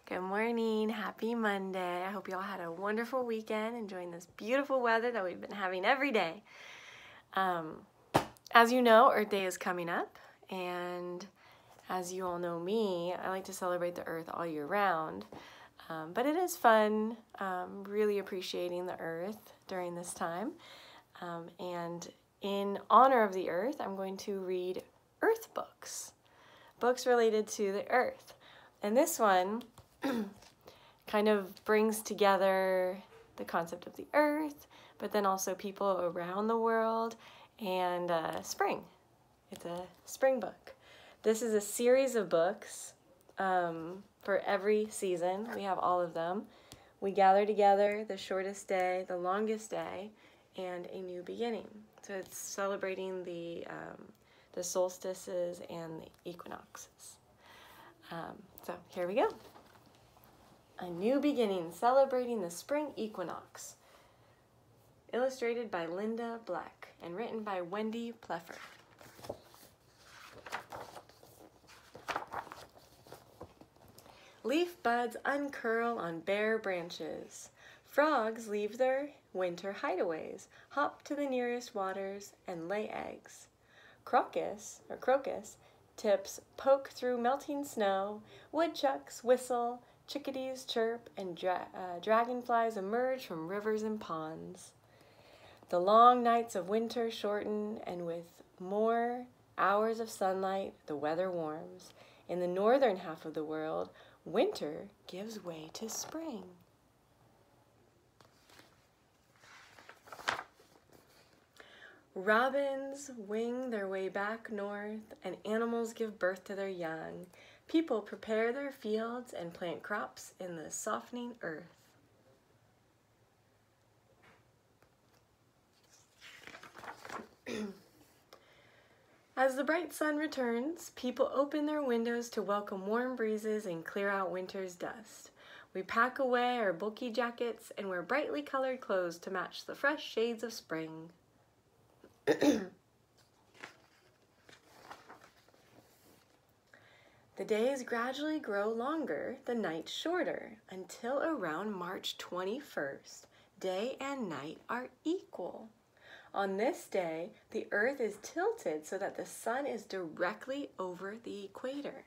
Good morning. Happy Monday. I hope you all had a wonderful weekend enjoying this beautiful weather that we've been having every day. As you know, Earth Day is coming up, and as you all know me, I like to celebrate the Earth all year round. But it is fun really appreciating the Earth during this time. And in honor of the Earth, I'm going to read Earth books, books related to the Earth. And this one kind of brings together the concept of the Earth, but then also people around the world, and spring. It's a spring book. This is a series of books for every season. We have all of them. We gather together the shortest day, the longest day, and a new beginning. So it's celebrating the solstices and the equinoxes. So here we go. A New Beginning, celebrating the spring equinox. Illustrated by Linda Black and written by Wendy Pleffer. Leaf buds uncurl on bare branches. Frogs leave their winter hideaways, hop to the nearest waters, and lay eggs. Crocus tips poke through melting snow, woodchucks whistle, chickadees chirp, and dragonflies emerge from rivers and ponds. The long nights of winter shorten, and with more hours of sunlight, the weather warms. In the northern half of the world, winter gives way to spring. Robins wing their way back north, and animals give birth to their young. People prepare their fields and plant crops in the softening earth. As the bright sun returns, people open their windows to welcome warm breezes and clear out winter's dust. We pack away our bulky jackets and wear brightly colored clothes to match the fresh shades of spring. The days gradually grow longer, the nights shorter, until around March 21st, day and night are equal. On this day, the Earth is tilted so that the sun is directly over the equator.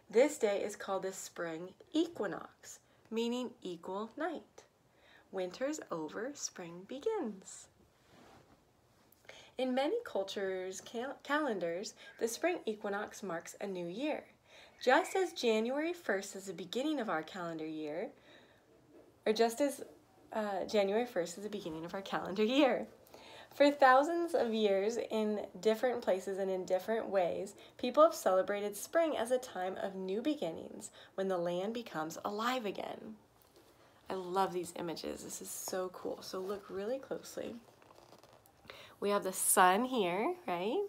This day is called the spring equinox, meaning equal night. Winter's over, spring begins. In many cultures' calendars, the spring equinox marks a new year. Just as January 1st is the beginning of our calendar year, January 1st is the beginning of our calendar year. For thousands of years, in different places and in different ways, people have celebrated spring as a time of new beginnings, when the land becomes alive again. I love these images. This is so cool. So look really closely. We have the sun here, right?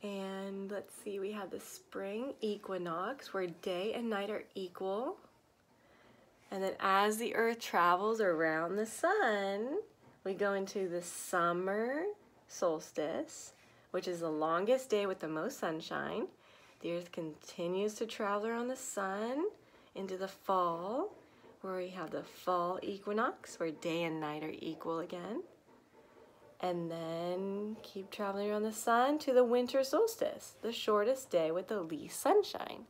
And let's see, we have the spring equinox where day and night are equal. And then as the Earth travels around the sun, we go into the summer solstice, which is the longest day with the most sunshine. The Earth continues to travel around the sun into the fall, where we have the fall equinox, where day and night are equal again. And then keep traveling around the sun to the winter solstice, the shortest day with the least sunshine.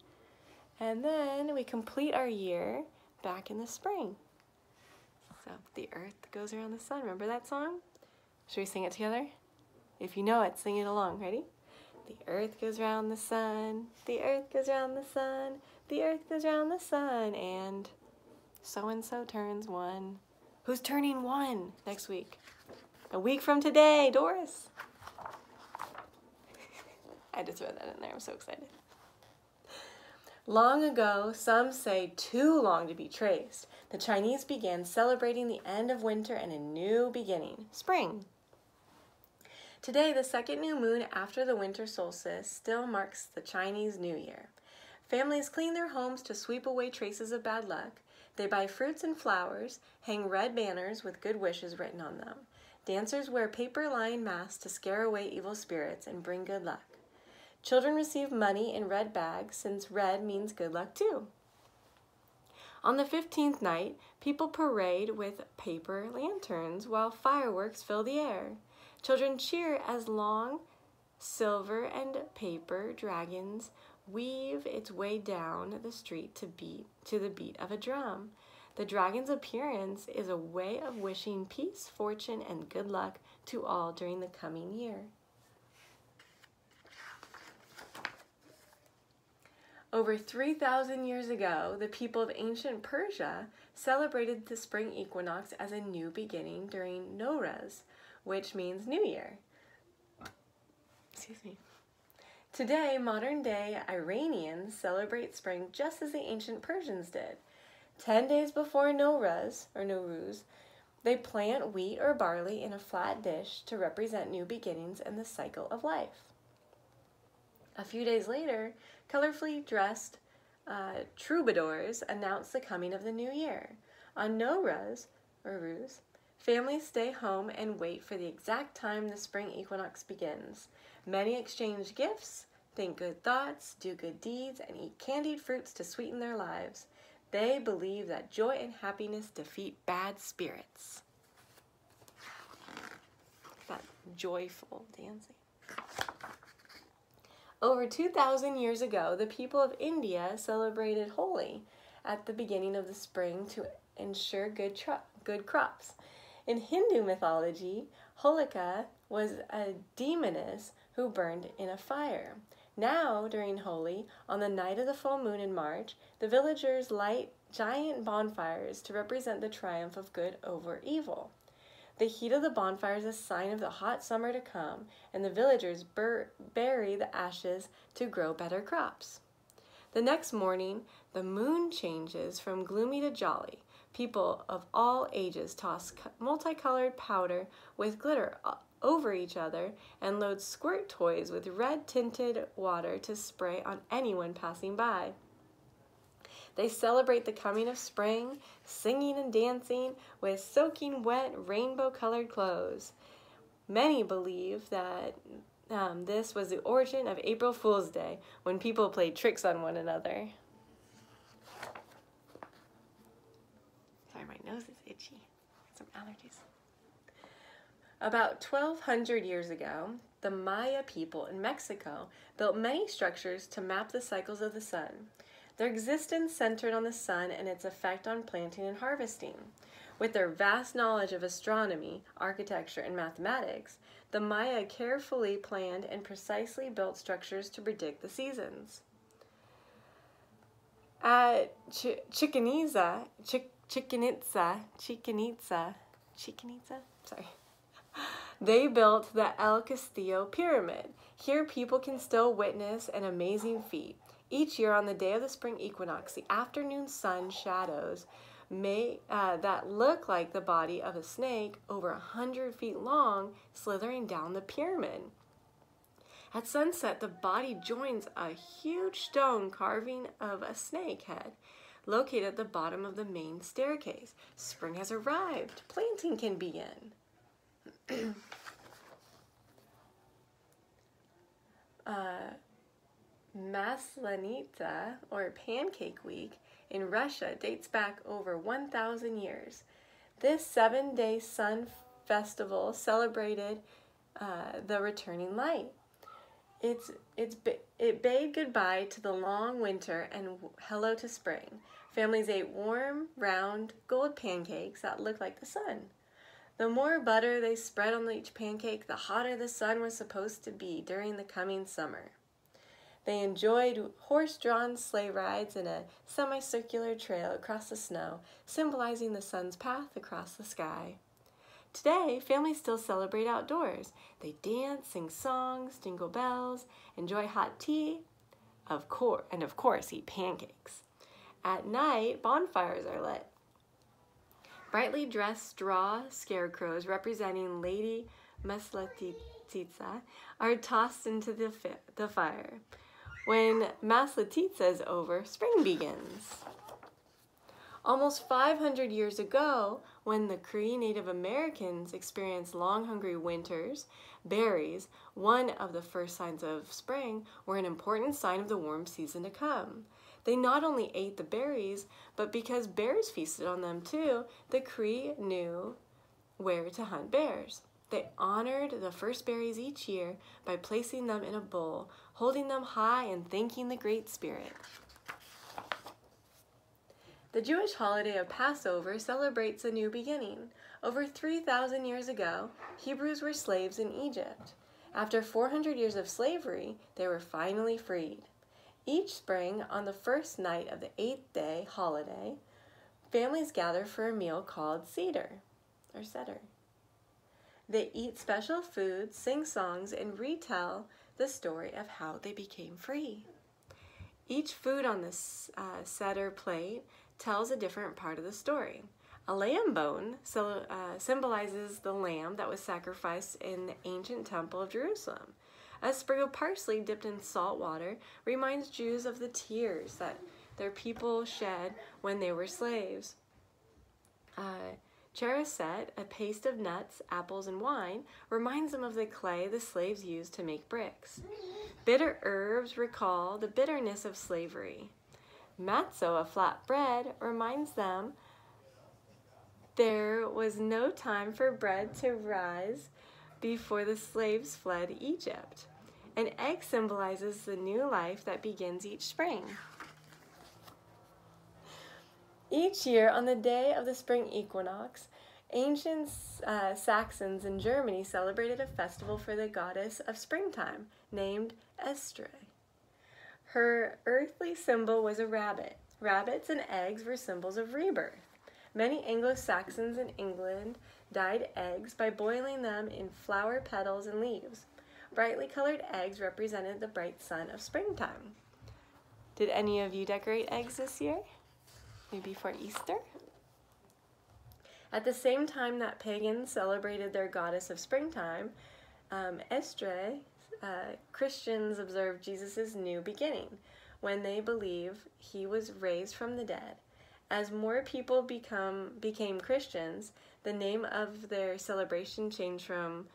And then we complete our year back in the spring. So the Earth goes around the sun. Remember that song? Should we sing it together? If you know it, sing it along. Ready? The Earth goes around the sun. The Earth goes around the sun. The Earth goes around the sun. And so-and-so turns one. Who's turning one next week? A week from today, Doris. I had to throw that in there. I'm so excited. Long ago, some say too long to be traced, the Chinese began celebrating the end of winter and a new beginning, spring. Today, the second new moon after the winter solstice still marks the Chinese New Year. Families clean their homes to sweep away traces of bad luck. They buy fruits and flowers, hang red banners with good wishes written on them. Dancers wear paper-lined masks to scare away evil spirits and bring good luck. Children receive money in red bags since red means good luck too. On the 15th night, people parade with paper lanterns while fireworks fill the air. Children cheer as long silver and paper dragons weave its way down the street to the beat of a drum. The dragon's appearance is a way of wishing peace, fortune, and good luck to all during the coming year. Over 3,000 years ago, the people of ancient Persia celebrated the spring equinox as a new beginning during Nowruz, which means New Year. Excuse me. Today, modern-day Iranians celebrate spring just as the ancient Persians did. 10 days before Nowruz, they plant wheat or barley in a flat dish to represent new beginnings and the cycle of life. A few days later, colorfully dressed troubadours announce the coming of the new year. On Nowruz, families stay home and wait for the exact time the spring equinox begins. Many exchange gifts, think good thoughts, do good deeds, and eat candied fruits to sweeten their lives. They believe that joy and happiness defeat bad spirits. That joyful dancing. Over 2,000 years ago, the people of India celebrated Holi at the beginning of the spring to ensure good crops. In Hindu mythology, Holika was a demoness who burned in a fire. Now, during Holi, on the night of the full moon in March, the villagers light giant bonfires to represent the triumph of good over evil. The heat of the bonfire is a sign of the hot summer to come, and the villagers bury the ashes to grow better crops. The next morning, the moon changes from gloomy to jolly. People of all ages toss multicolored powder with glitter over each other and load squirt toys with red-tinted water to spray on anyone passing by. They celebrate the coming of spring, singing and dancing with soaking wet, rainbow-colored clothes. Many believe that this was the origin of April Fool's Day, when people played tricks on one another. Sorry, my nose is itchy. Some allergies. About 1,200 years ago, the Maya people in Mexico built many structures to map the cycles of the sun. Their existence centered on the sun and its effect on planting and harvesting. With their vast knowledge of astronomy, architecture, and mathematics, the Maya carefully planned and precisely built structures to predict the seasons. At Chichen Itza, they built the El Castillo Pyramid. Here people can still witness an amazing feat. Each year on the day of the spring equinox, the afternoon sun shadows that look like the body of a snake over 100 feet long slithering down the pyramid. At sunset, the body joins a huge stone carving of a snake head located at the bottom of the main staircase. Spring has arrived. Planting can begin. Maslenitsa, or Pancake Week, in Russia dates back over 1,000 years. This 7-day sun festival celebrated the returning light. It bade goodbye to the long winter and hello to spring. Families ate warm, round, gold pancakes that looked like the sun. The more butter they spread on each pancake, the hotter the sun was supposed to be during the coming summer. They enjoyed horse-drawn sleigh rides in a semicircular trail across the snow, symbolizing the sun's path across the sky. Today, families still celebrate outdoors. They dance, sing songs, jingle bells, enjoy hot tea, and of course eat pancakes. At night, bonfires are lit. Brightly dressed straw scarecrows representing Lady Masletitsa are tossed into the fire. When Masletitsa is over, spring begins. Almost 500 years ago, when the Cree Native Americans experienced long, hungry winters, berries, one of the first signs of spring, were an important sign of the warm season to come. They not only ate the berries, but because bears feasted on them too, the Cree knew where to hunt bears. They honored the first berries each year by placing them in a bowl, holding them high and thanking the Great Spirit. The Jewish holiday of Passover celebrates a new beginning. Over 3,000 years ago, Hebrews were slaves in Egypt. After 400 years of slavery, they were finally freed. Each spring, on the first night of the 8th day holiday, families gather for a meal called Seder. They eat special foods, sing songs, and retell the story of how they became free. Each food on this Seder plate tells a different part of the story. A lamb bone symbolizes the lamb that was sacrificed in the ancient temple of Jerusalem. A sprig of parsley dipped in salt water reminds Jews of the tears that their people shed when they were slaves. Charoset, a paste of nuts, apples, and wine, reminds them of the clay the slaves used to make bricks. Bitter herbs recall the bitterness of slavery. Matzo, a flat bread, reminds them there was no time for bread to rise before the slaves fled Egypt. An egg symbolizes the new life that begins each spring. Each year, on the day of the spring equinox, ancient Saxons in Germany celebrated a festival for the goddess of springtime named Estre. Her earthly symbol was a rabbit. Rabbits and eggs were symbols of rebirth. Many Anglo-Saxons in England dyed eggs by boiling them in flower petals and leaves. Brightly colored eggs represented the bright sun of springtime. Did any of you decorate eggs this year? Maybe for Easter? At the same time that pagans celebrated their goddess of springtime, Estre, Christians observed Jesus' new beginning when they believe he was raised from the dead. As more people became Christians, the name of their celebration changed from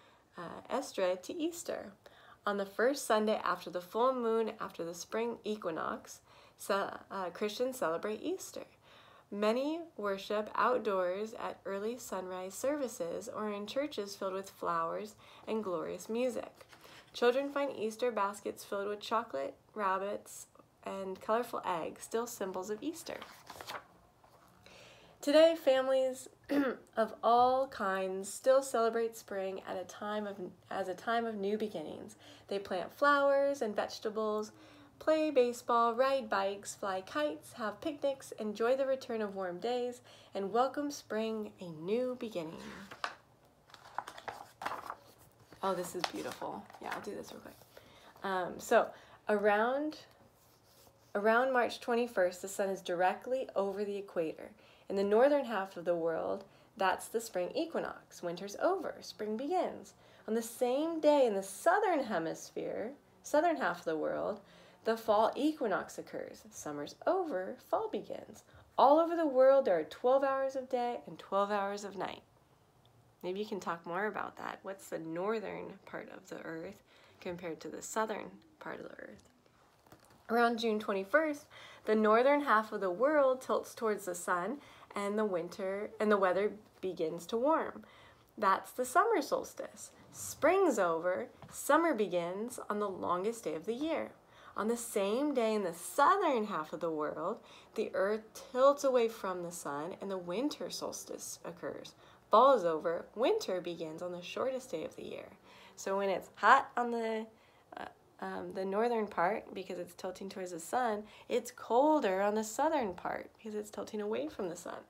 Estre to Easter. On the first Sunday after the full moon after the spring equinox, Christians celebrate Easter. Many worship outdoors at early sunrise services or in churches filled with flowers and glorious music. Children find Easter baskets filled with chocolate, rabbits, and colorful eggs, still symbols of Easter. Today, families of all kinds still celebrate spring as a time of new beginnings. They plant flowers and vegetables, play baseball, ride bikes, fly kites, have picnics, enjoy the return of warm days, and welcome spring, a new beginning. Oh, this is beautiful. Yeah, I'll do this real quick. So around March 21st, the sun is directly over the equator. In the northern half of the world, that's the spring equinox. Winter's over, spring begins. On the same day in the southern hemisphere, southern half of the world, the fall equinox occurs. Summer's over, fall begins. All over the world, there are 12 hours of day and 12 hours of night. Maybe you can talk more about that. What's the northern part of the earth compared to the southern part of the earth? Around June 21st, the northern half of the world tilts towards the sun and the weather begins to warm. That's the summer solstice. Spring's over, summer begins on the longest day of the year. On the same day in the southern half of the world, the earth tilts away from the sun and the winter solstice occurs. Fall is over, winter begins on the shortest day of the year. So when it's hot on the northern part because it's tilting towards the sun, it's colder on the southern part because it's tilting away from the sun.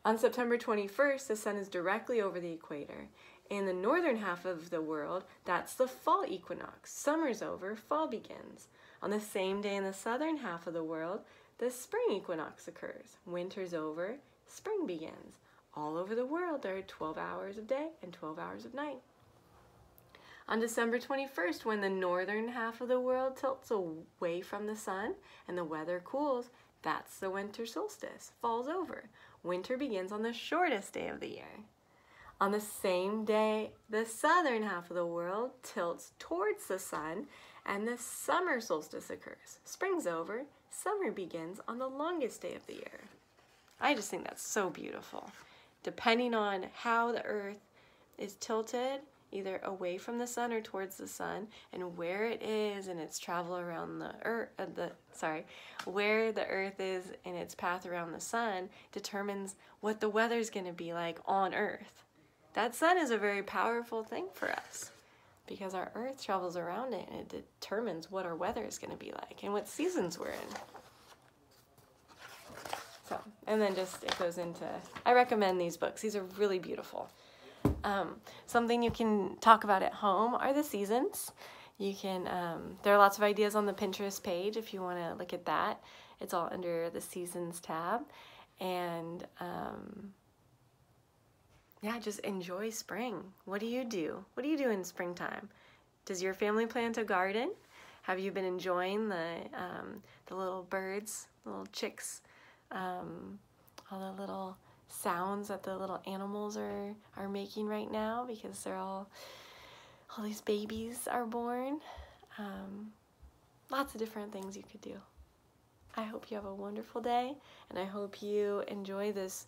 On September 21st, the sun is directly over the equator. In the northern half of the world, that's the fall equinox. Summer's over, fall begins. On the same day in the southern half of the world, the spring equinox occurs. Winter's over, spring begins. All over the world, there are 12 hours of day and 12 hours of night. On December 21st, when the northern half of the world tilts away from the sun and the weather cools, That's the winter solstice, falls over. Winter begins on the shortest day of the year. On the same day, the southern half of the world tilts towards the sun and the summer solstice occurs. Spring's over, summer begins on the longest day of the year. I just think that's so beautiful. Depending on how the earth is tilted, either away from the sun or towards the sun, and where it is in its travel around the earth, where the earth is in its path around the sun determines what the weather's going to be like on earth. That sun is a very powerful thing for us because our earth travels around it and it determines what our weather is going to be like and what seasons we're in. So, and then just it goes into, I recommend these books. These are really beautiful. Something you can talk about at home are the seasons. You can, there are lots of ideas on the Pinterest page if you want to look at that. It's all under the seasons tab. And yeah, just enjoy spring. What do you do? What do you do in springtime? Does your family plant a garden? Have you been enjoying the little birds, the little chicks, all the little sounds that the little animals are making right now because they're all these babies are born. Lots of different things you could do. I hope you have a wonderful day, and I hope you enjoy this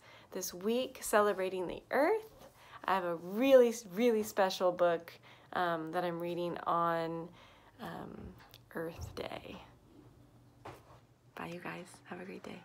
week celebrating the earth. I have a really, really special book that I'm reading on Earth Day. Bye, you guys. Have a great day.